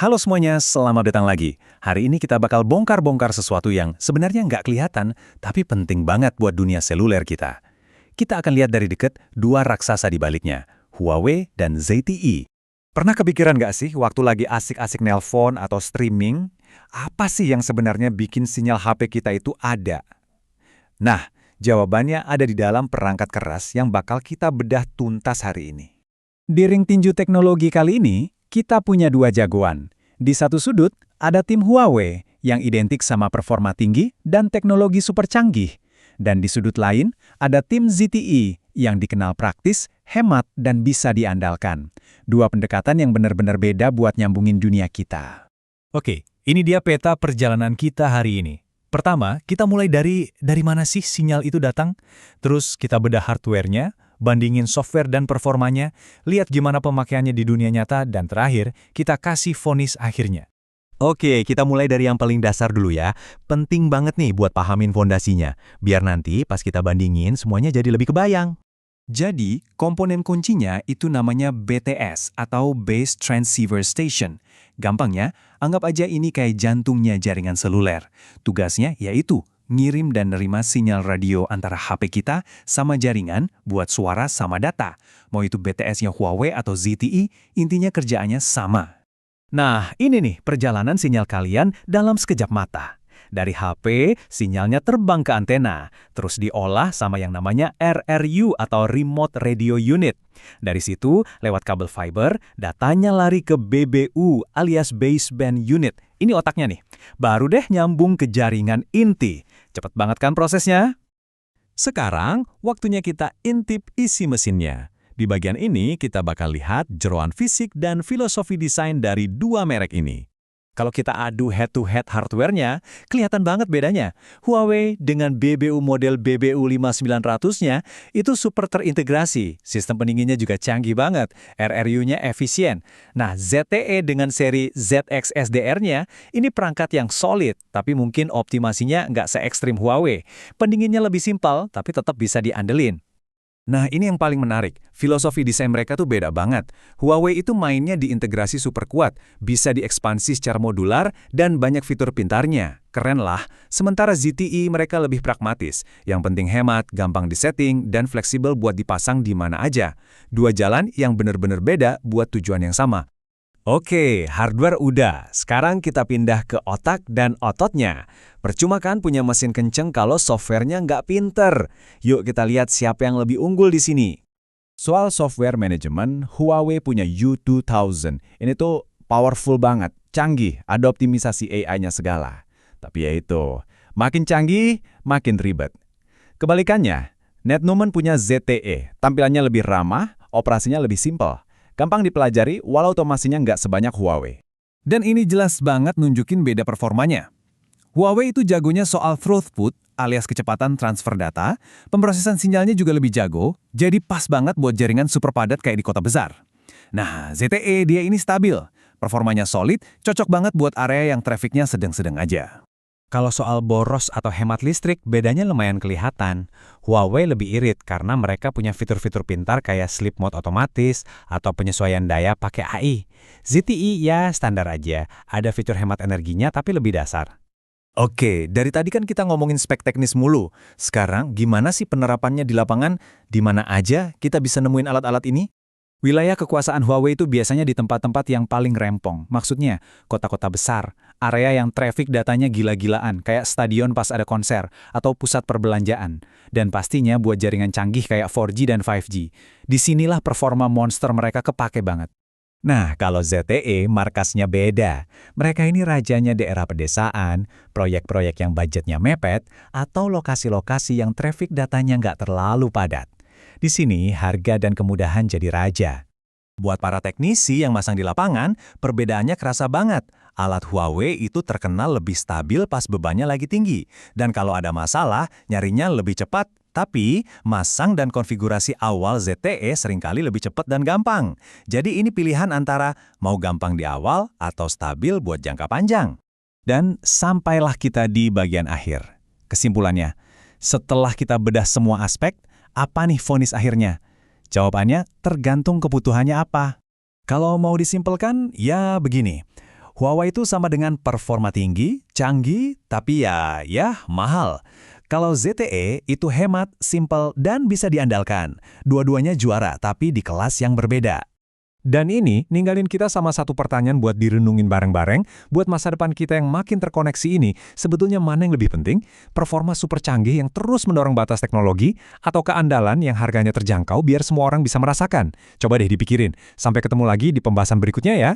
Halo semuanya, selamat datang lagi. Hari ini kita bakal bongkar-bongkar sesuatu yang sebenarnya nggak kelihatan, tapi penting banget buat dunia seluler kita. Kita akan lihat dari dekat dua raksasa di baliknya, Huawei dan ZTE. Pernah kepikiran nggak sih waktu lagi asik-asik nelpon atau streaming, apa sih yang sebenarnya bikin sinyal HP kita itu ada? Nah, jawabannya ada di dalam perangkat keras yang bakal kita bedah tuntas hari ini. Di ring tinju teknologi kali ini, kita punya dua jagoan. Di satu sudut, ada tim Huawei yang identik sama performa tinggi dan teknologi super canggih. Dan di sudut lain, ada tim ZTE yang dikenal praktis, hemat, dan bisa diandalkan. Dua pendekatan yang benar-benar beda buat nyambungin dunia kita. Oke, ini dia peta perjalanan kita hari ini. Pertama, kita mulai dari mana sih sinyal itu datang? Terus kita bedah hardware-nya, bandingin software dan performanya, lihat gimana pemakaiannya di dunia nyata, dan terakhir, kita kasih vonis akhirnya. Oke, kita mulai dari yang paling dasar dulu ya. Penting banget nih buat pahamin fondasinya, biar nanti pas kita bandingin semuanya jadi lebih kebayang. Jadi, komponen kuncinya itu namanya BTS atau Base Transceiver Station. Gampangnya, anggap aja ini kayak jantungnya jaringan seluler. Tugasnya yaitu ngirim dan nerima sinyal radio antara HP kita sama jaringan buat suara sama data. Mau itu BTS-nya Huawei atau ZTE, intinya kerjaannya sama. Nah, ini nih perjalanan sinyal kalian dalam sekejap mata. Dari HP, sinyalnya terbang ke antena, terus diolah sama yang namanya RRU atau Remote Radio Unit. Dari situ, lewat kabel fiber, datanya lari ke BBU alias Baseband Unit. Ini otaknya nih. Baru deh nyambung ke jaringan inti. Cepet banget kan prosesnya? Sekarang, waktunya kita intip isi mesinnya. Di bagian ini, kita bakal lihat jeroan fisik dan filosofi desain dari dua merek ini. Kalau kita adu head-to-head hardware-nya, kelihatan banget bedanya. Huawei dengan BBU model BBU 5900-nya itu super terintegrasi. Sistem pendinginnya juga canggih banget. RRU-nya efisien. Nah, ZTE dengan seri ZX SDR-nya, ini perangkat yang solid, tapi mungkin optimasinya nggak se-ekstrim Huawei. Pendinginnya lebih simpel, tapi tetap bisa diandelin. Nah, ini yang paling menarik. Filosofi desain mereka tuh beda banget. Huawei itu mainnya di integrasi super kuat, bisa diekspansi secara modular, dan banyak fitur pintarnya. Keren lah. Sementara ZTE mereka lebih pragmatis. Yang penting hemat, gampang disetting, dan fleksibel buat dipasang di mana aja. Dua jalan yang benar-benar beda buat tujuan yang sama. Oke, hardware udah. Sekarang kita pindah ke otak dan ototnya. Percuma kan punya mesin kenceng kalau softwarenya nggak pinter. Yuk kita lihat siapa yang lebih unggul di sini. Soal software manajemen, Huawei punya U2000. Ini tuh powerful banget, canggih, ada optimisasi AI-nya segala. Tapi ya itu, makin canggih, makin ribet. Kebalikannya, Netnumen punya ZTE. Tampilannya lebih ramah, operasinya lebih simpel. Gampang dipelajari walau otomasinya nggak sebanyak Huawei. Dan ini jelas banget nunjukin beda performanya. Huawei itu jagonya soal throughput alias kecepatan transfer data, pemrosesan sinyalnya juga lebih jago, jadi pas banget buat jaringan super padat kayak di kota besar. Nah, ZTE dia ini stabil, performanya solid, cocok banget buat area yang trafficnya sedang-sedang aja. Kalau soal boros atau hemat listrik, bedanya lumayan kelihatan. Huawei lebih irit karena mereka punya fitur-fitur pintar kayak sleep mode otomatis atau penyesuaian daya pakai AI. ZTE ya standar aja, ada fitur hemat energinya tapi lebih dasar. Oke, dari tadi kan kita ngomongin spek teknis mulu. Sekarang gimana sih penerapannya di lapangan? Di mana aja kita bisa nemuin alat-alat ini? Wilayah kekuasaan Huawei itu biasanya di tempat-tempat yang paling rempong. Maksudnya, kota-kota besar, area yang traffic datanya gila-gilaan, kayak stadion pas ada konser, atau pusat perbelanjaan. Dan pastinya buat jaringan canggih kayak 4G dan 5G. Disinilah performa monster mereka kepake banget. Nah, kalau ZTE, markasnya beda. Mereka ini rajanya daerah pedesaan, proyek-proyek yang budgetnya mepet, atau lokasi-lokasi yang traffic datanya nggak terlalu padat. Di sini, harga dan kemudahan jadi raja. Buat para teknisi yang masang di lapangan, perbedaannya kerasa banget. Alat Huawei itu terkenal lebih stabil pas bebannya lagi tinggi. Dan kalau ada masalah, nyarinya lebih cepat. Tapi, masang dan konfigurasi awal ZTE seringkali lebih cepat dan gampang. Jadi ini pilihan antara mau gampang di awal atau stabil buat jangka panjang. Dan sampailah kita di bagian akhir. Kesimpulannya, setelah kita bedah semua aspek, apa nih vonis akhirnya? Jawabannya tergantung kebutuhannya apa. Kalau mau disimpelkan, ya begini. Huawei itu sama dengan performa tinggi, canggih, tapi ya mahal. Kalau ZTE itu hemat, simple, dan bisa diandalkan. Dua-duanya juara, tapi di kelas yang berbeda. Dan ini ninggalin kita sama satu pertanyaan buat direnungin bareng-bareng, buat masa depan kita yang makin terkoneksi ini, sebetulnya mana yang lebih penting? Performa super canggih yang terus mendorong batas teknologi, atau keandalan yang harganya terjangkau biar semua orang bisa merasakan? Coba deh dipikirin. Sampai ketemu lagi di pembahasan berikutnya ya.